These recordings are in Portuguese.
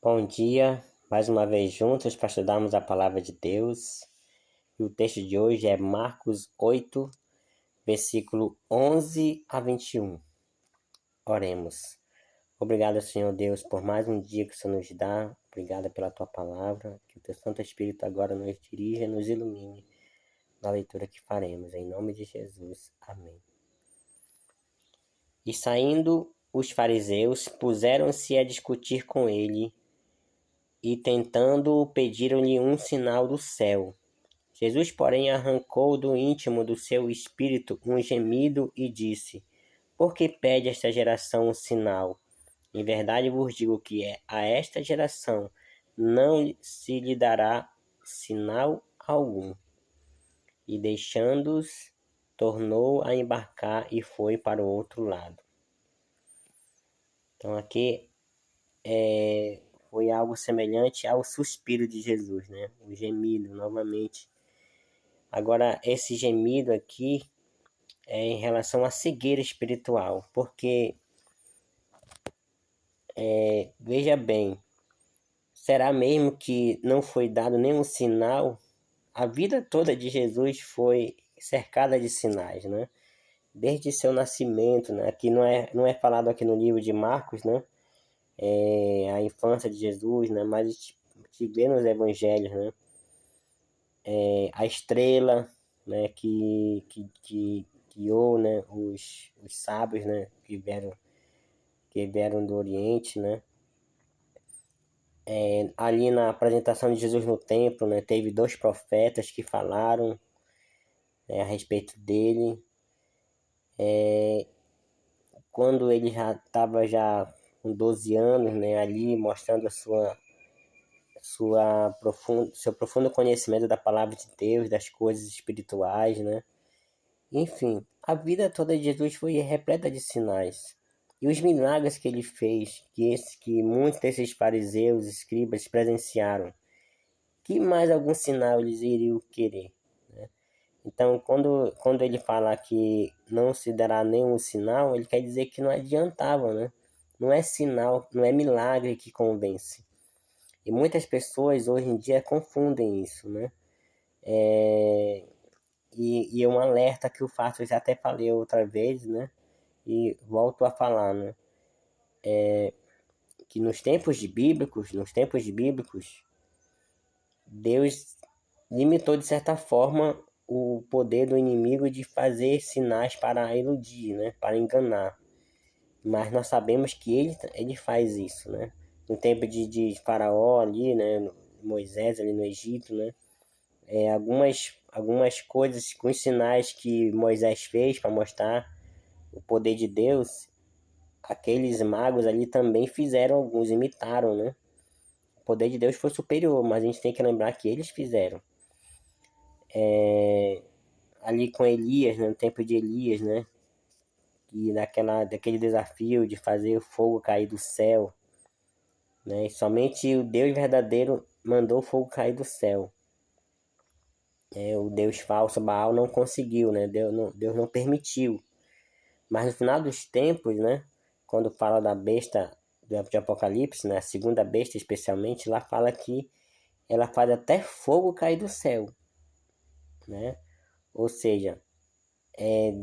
Bom dia, mais uma vez juntos para estudarmos a palavra de Deus. E o texto de hoje é Marcos 8, versículo 11 a 21. Oremos. Obrigado, Senhor Deus, por mais um dia que o Senhor nos dá. Obrigado pela tua palavra. Que o teu Santo Espírito agora nos dirija e nos ilumine na leitura que faremos. Em nome de Jesus. Amém. E saindo os fariseus, puseram-se a discutir com ele e tentando pediram-lhe um sinal do céu. Jesus, porém, arrancou do íntimo do seu espírito um gemido e disse: Por que pede esta geração um sinal? Em verdade vos digo que a esta geração não se lhe dará sinal algum. E deixando-os, tornou a embarcar e foi para o outro lado. Então aqui foi algo semelhante ao suspiro de Jesus, né? O gemido, novamente. Agora, esse gemido aqui é em relação à cegueira espiritual, porque, veja bem, será mesmo que não foi dado nenhum sinal? A vida toda de Jesus foi cercada de sinais, né? Desde seu nascimento, né? Aqui não é falado aqui no livro de Marcos, né? A infância de Jesus, né? Mas se vê nos evangelhos, né? A estrela, né? Que guiou, né? Os sábios, né? Que vieram do Oriente, né? Ali na apresentação de Jesus no templo, né? Teve dois profetas que falaram, né, a respeito dele. Quando ele já estava com 12 anos, né? Ali mostrando seu profundo conhecimento da palavra de Deus, das coisas espirituais, né? Enfim, a vida toda de Jesus foi repleta de sinais. E os milagres que ele fez, que muitos desses fariseus, escribas presenciaram, que mais algum sinal eles iriam querer, né? Então, quando ele fala que não se dará nenhum sinal, ele quer dizer que não adiantava, né? Não é sinal, não é milagre que convence. E muitas pessoas hoje em dia confundem isso, né? E é um alerta que eu faço, eu já até falei outra vez, né? E volto a falar, né? Que nos tempos bíblicos, Deus limitou de certa forma o poder do inimigo de fazer sinais para iludir, né? Para enganar. Mas nós sabemos que ele faz isso, né? No tempo de Faraó ali, né? Moisés ali no Egito, né? Algumas coisas com os sinais que Moisés fez para mostrar o poder de Deus, aqueles magos ali também fizeram alguns, imitaram, né? O poder de Deus foi superior, mas a gente tem que lembrar que eles fizeram. Ali com Elias, né? No tempo de Elias, né? E daquele desafio de fazer o fogo cair do céu, né? E somente o Deus verdadeiro mandou o fogo cair do céu. O Deus falso, Baal, não conseguiu, né? Deus não permitiu. Mas no final dos tempos, né? Quando fala da besta de Apocalipse, né? A segunda besta especialmente, lá fala que ela faz até fogo cair do céu, né? Ou seja,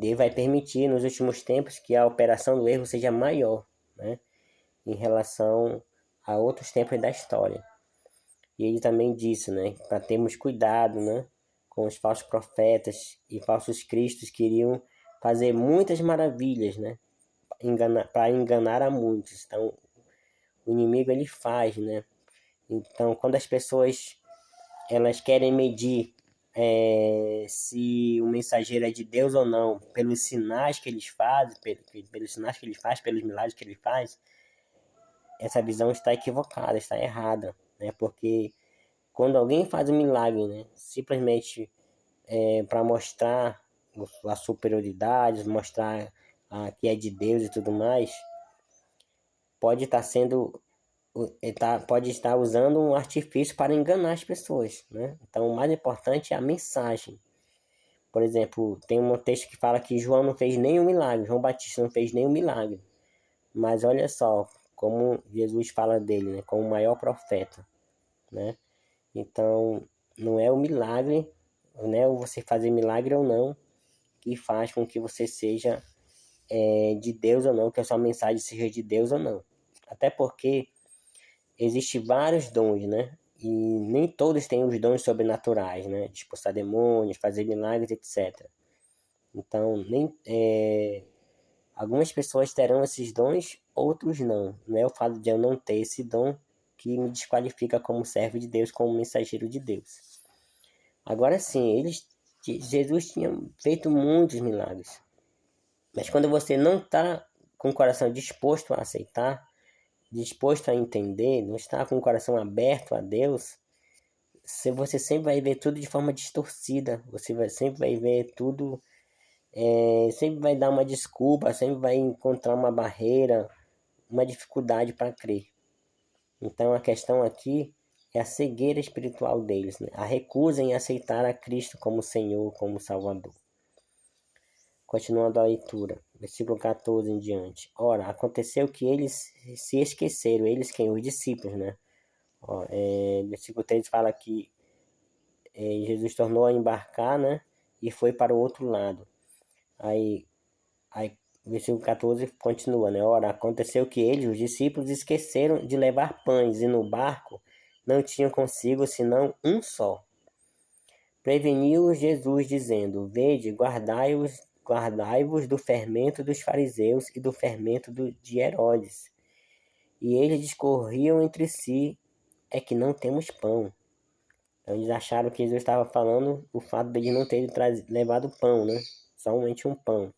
Deus vai permitir nos últimos tempos que a operação do erro seja maior, né? Em relação a outros tempos da história. E ele também disse, né? Para termos cuidado, né? Com os falsos profetas e falsos cristos que iriam fazer muitas maravilhas, né? Para enganar a muitos. Então, o inimigo ele faz, né? Então, quando as pessoas elas querem medir se o mensageiro é de Deus ou não, pelos sinais que eles fazem, pelos sinais que ele faz, pelos milagres que ele faz, essa visão está equivocada, está errada, né? Porque quando alguém faz um milagre, né, simplesmente para mostrar a superioridade, mostrar que é de Deus e tudo mais, pode estar sendo pode estar usando um artifício para enganar as pessoas, né? Então, o mais importante é a mensagem. Por exemplo, tem um texto que fala que João não fez nenhum milagre, João Batista não fez nenhum milagre. Mas olha só, como Jesus fala dele, né? Como o maior profeta, né? Então, não é o milagre, né? Ou você fazer milagre ou não, que faz com que você seja de Deus ou não, que a sua mensagem seja de Deus ou não. Até porque existem vários dons, né? E nem todos têm os dons sobrenaturais, né? De expulsar demônios, fazer milagres, etc. Então, algumas pessoas terão esses dons, outros não. Não é o fato de eu não ter esse dom que me desqualifica como servo de Deus, como mensageiro de Deus. Agora sim, Jesus tinha feito muitos milagres. Mas quando você não está com o coração disposto a aceitar, disposto a entender, não está com o coração aberto a Deus, você sempre vai ver tudo de forma distorcida. Sempre vai ver tudo, sempre vai dar uma desculpa, sempre vai encontrar uma barreira, uma dificuldade para crer. Então a questão aqui é a cegueira espiritual deles, né? A recusa em aceitar a Cristo como Senhor, como Salvador. Continuando a leitura, versículo 14 em diante. Ora, aconteceu que eles se esqueceram, eles quem? Os discípulos, né? Versículo 3 fala que Jesus tornou a embarcar, né? E foi para o outro lado. Aí versículo 14 continua, né? Ora, aconteceu que eles, os discípulos, esqueceram de levar pães e no barco não tinham consigo senão um só. Preveniu-os Jesus, dizendo: Vede, guardai-vos do fermento dos fariseus e do fermento de Herodes. E eles discorriam entre si: É que não temos pão. Então eles acharam que Jesus estava falando o fato de eles não terem levado pão, né? Somente um pão.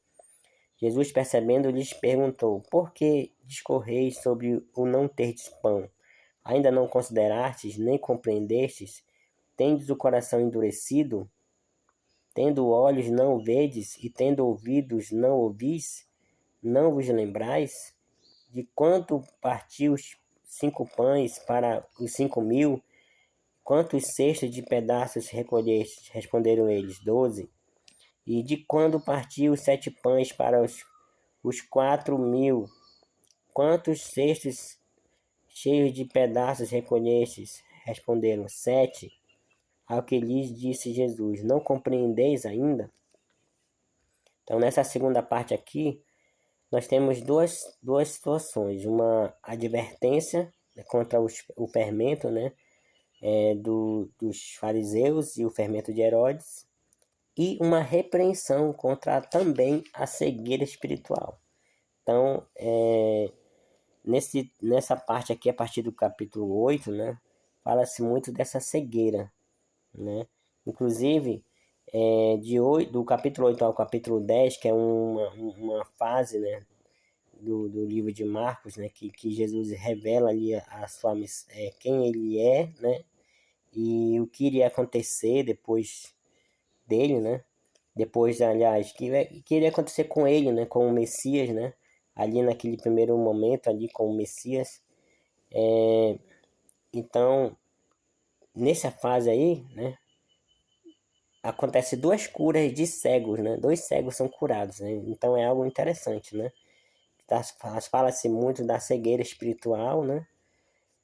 Jesus, percebendo, lhes perguntou: Por que discorreis sobre o não terdes pão? Ainda não considerastes, nem compreendestes? Tendes o coração endurecido? Tendo olhos não vedes, e tendo ouvidos não ouvis? Não vos lembrais? De quanto partiu os 5 pães para os 5.000? Quantos cestos de pedaços recolhestes? Responderam eles: 12. E de quando partiu os 7 pães para os 4.000? Quantos cestos cheios de pedaços recolhestes? Responderam: 7. Ao que lhes disse Jesus: Não compreendeis ainda? Então, nessa segunda parte aqui, nós temos duas situações. Uma advertência, né, contra o fermento, né, dos fariseus e o fermento de Herodes, e uma repreensão contra também a cegueira espiritual. Então, nessa parte aqui, a partir do capítulo 8, né, fala-se muito dessa cegueira, né? Inclusive, do capítulo 8 ao capítulo 10, que é uma fase, né, do livro de Marcos, né, que Jesus revela ali quem ele é, né, e o que iria acontecer depois dele, né, depois, aliás, que iria acontecer com ele, né, com o Messias, né, ali naquele primeiro momento ali com o Messias. Então, nessa fase aí, né, acontece 2 curas de cegos, né, 2 cegos são curados, né, então é algo interessante, né. Fala-se muito da cegueira espiritual, né,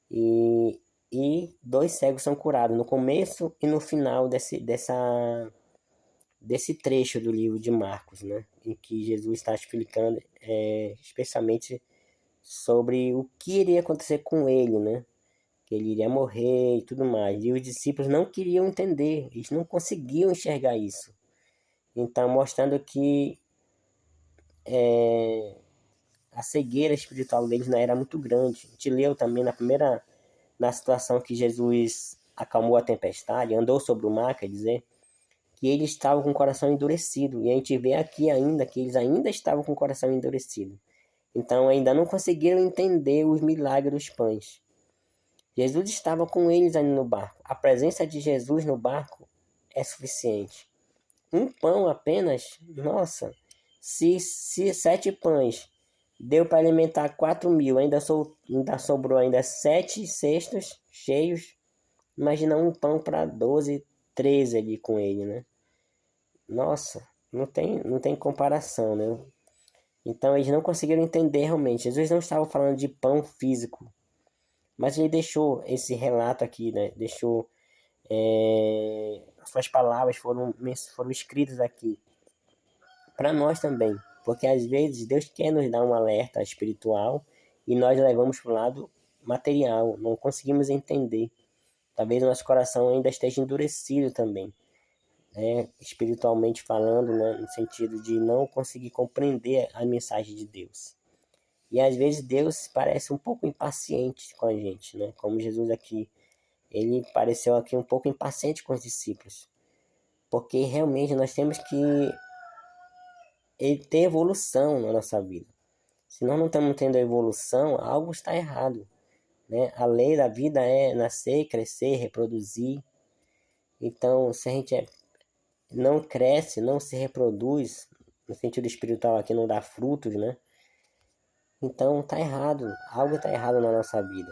e 2 cegos são curados no começo e no final desse trecho do livro de Marcos, né? Em que Jesus está explicando especialmente sobre o que iria acontecer com ele, né? Que ele iria morrer e tudo mais. E os discípulos não queriam entender, eles não conseguiam enxergar isso. Então, mostrando que a cegueira espiritual deles não era muito grande. A gente leu também na situação que Jesus acalmou a tempestade, andou sobre o mar, quer dizer, que eles estavam com o coração endurecido. E a gente vê aqui ainda que eles ainda estavam com o coração endurecido. Então ainda não conseguiram entender os milagres dos pães. Jesus estava com eles ainda no barco. A presença de Jesus no barco é suficiente. Um pão apenas, nossa, se 7 pães deu para alimentar 4.000, ainda sobrou ainda 7 cestos cheios. Imagina um pão para 12, 13 ali com ele, né? Nossa, não tem comparação, né? Então eles não conseguiram entender realmente. Jesus não estava falando de pão físico, mas ele deixou esse relato aqui, né? Deixou suas palavras foram escritas aqui para nós também, porque às vezes Deus quer nos dar um alerta espiritual e nós levamos para o lado material, não conseguimos entender. Talvez o nosso coração ainda esteja endurecido também, né? Espiritualmente falando, né? No sentido de não conseguir compreender a mensagem de Deus. E às vezes Deus parece um pouco impaciente com a gente, né? Como Jesus aqui, ele pareceu aqui um pouco impaciente com os discípulos, porque realmente nós temos que ter evolução na nossa vida. Se nós não estamos tendo evolução, algo está errado, né? A lei da vida é nascer, crescer, reproduzir. Então, se a gente não cresce, não se reproduz, no sentido espiritual aqui não dá frutos, né? Então tá errado, algo está errado na nossa vida.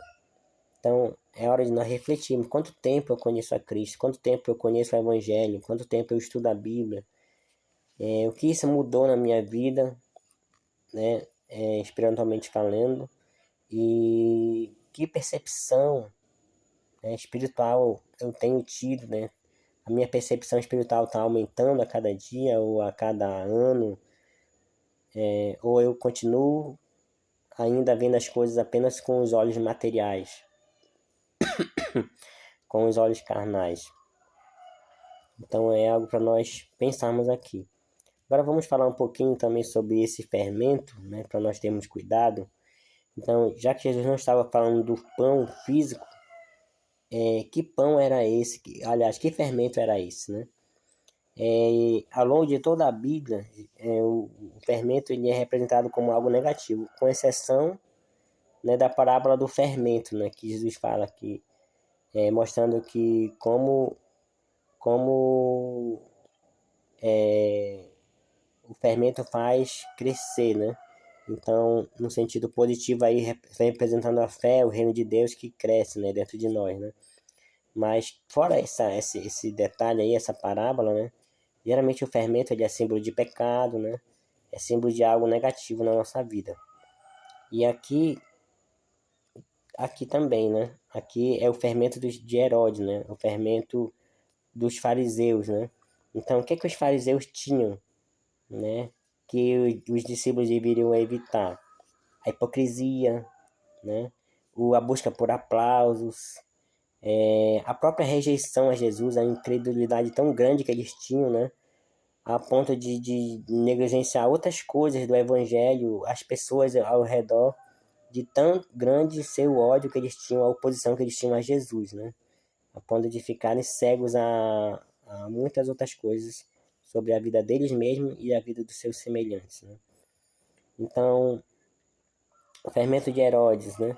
Então é hora de nós refletirmos quanto tempo eu conheço a Cristo, quanto tempo eu conheço o Evangelho, quanto tempo eu estudo a Bíblia, o que isso mudou na minha vida, né? Espiritualmente falando, e que percepção, né, espiritual eu tenho tido, né? A minha percepção espiritual está aumentando a cada dia ou a cada ano, ou eu continuo ainda vendo as coisas apenas com os olhos materiais, com os olhos carnais. Então é algo para nós pensarmos aqui. Agora vamos falar um pouquinho também sobre esse fermento, né, para nós termos cuidado. Então, já que Jesus não estava falando do pão físico, que pão era esse? Aliás, que fermento era esse, né? Ao longo de toda a Bíblia, o fermento ele é representado como algo negativo, com exceção, né, da parábola do fermento, né, que Jesus fala aqui, mostrando que como o fermento faz crescer, né? Então, no sentido positivo aí, representando a fé, o reino de Deus que cresce, né, dentro de nós, né? Mas fora esse detalhe aí, essa parábola, né? Geralmente o fermento ele é símbolo de pecado, né? É símbolo de algo negativo na nossa vida. E aqui também, né? Aqui é o fermento de Herodes, né? O fermento dos fariseus, né? Então, o que que os fariseus tinham, né? Que os discípulos deveriam evitar? A hipocrisia, né? A busca por aplausos, a própria rejeição a Jesus, a incredulidade tão grande que eles tinham, né? A ponto de negligenciar outras coisas do evangelho, as pessoas ao redor, de tão grande ser o ódio que eles tinham, a oposição que eles tinham a Jesus, né? A ponto de ficarem cegos a muitas outras coisas sobre a vida deles mesmos e a vida dos seus semelhantes, né? Então, o fermento de Herodes, né?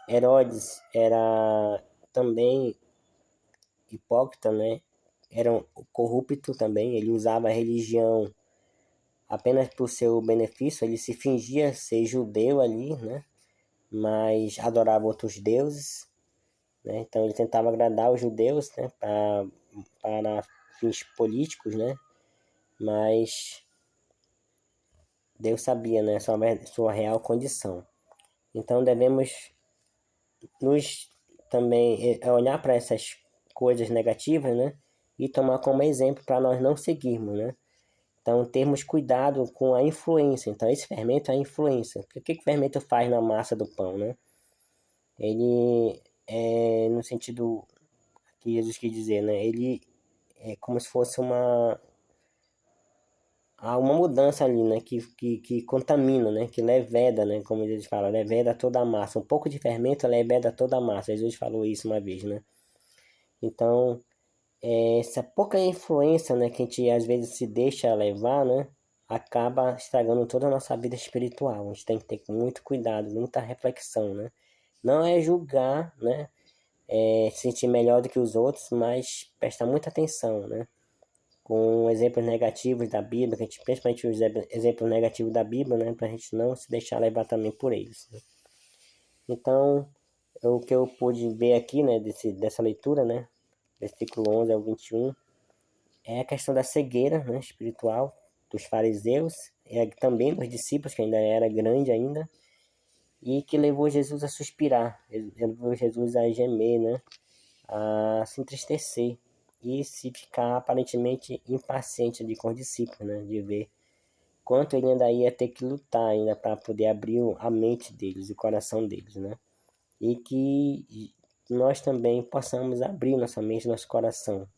Herodes era também hipócrita, né? Era um corrupto também, ele usava a religião apenas por seu benefício, ele se fingia ser judeu ali, né? Mas adorava outros deuses, né? Então ele tentava agradar os judeus, né? Para fins políticos, né? Mas Deus sabia, né? Sua real condição. Então devemos nos também olhar para essas coisas negativas, né? E tomar como exemplo para nós não seguirmos, né? Então, termos cuidado com a influência. Então, esse fermento é a influência. O que o fermento faz na massa do pão, né? Ele é no sentido que Jesus quis dizer, né? Ele é como se fosse uma mudança ali, né? Que contamina, né? Que leveda, né? Como Jesus fala, leveda toda a massa. Um pouco de fermento leveda toda a massa. Jesus falou isso uma vez, né? Então, essa pouca influência, né, que a gente às vezes se deixa levar, né, acaba estragando toda a nossa vida espiritual. A gente tem que ter muito cuidado, muita reflexão, né? Não é julgar, né, se sentir melhor do que os outros, mas prestar muita atenção, né? Com exemplos negativos da Bíblia, que a gente, principalmente os exemplos negativos da Bíblia, né, para a gente não se deixar levar também por eles, né? Então, o que eu pude ver aqui, né, dessa leitura, né, versículo 11 ao 21, é a questão da cegueira, né, espiritual, dos fariseus, e também dos discípulos, que ainda era grande ainda, e que levou Jesus a suspirar, levou Jesus a gemer, né? A se entristecer e se ficar aparentemente impaciente ali com os discípulos, né? De ver quanto ele ainda ia ter que lutar ainda para poder abrir a mente deles, o coração deles, né? E que nós também possamos abrir nossa mente, nosso coração.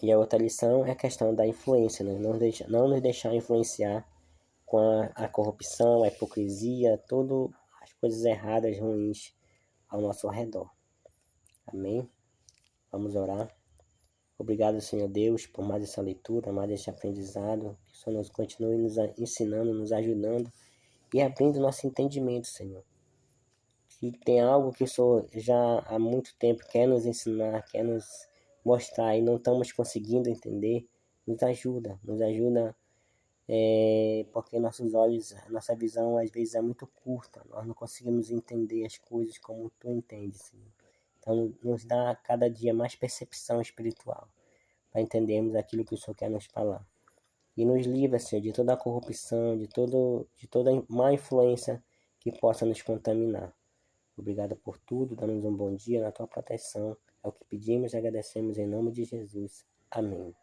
E a outra lição é a questão da influência, né? Não nos deixar influenciar com a corrupção, a hipocrisia, todas as coisas erradas, ruins ao nosso redor. Amém? Vamos orar. Obrigado, Senhor Deus, por mais essa leitura, mais esse aprendizado. Que o Senhor nos continue nos ensinando, nos ajudando e abrindo nosso entendimento, Senhor. Se tem algo que o Senhor já há muito tempo quer nos ensinar, quer nos mostrar e não estamos conseguindo entender, nos ajuda, porque nossos olhos, nossa visão às vezes é muito curta, nós não conseguimos entender as coisas como Tu entendes, Senhor. Então nos dá cada dia mais percepção espiritual, para entendermos aquilo que o Senhor quer nos falar. E nos livra, Senhor, de toda a corrupção, de toda má influência que possa nos contaminar. Obrigado por tudo, dá-nos um bom dia na Tua proteção. É o que pedimos e agradecemos em nome de Jesus. Amém.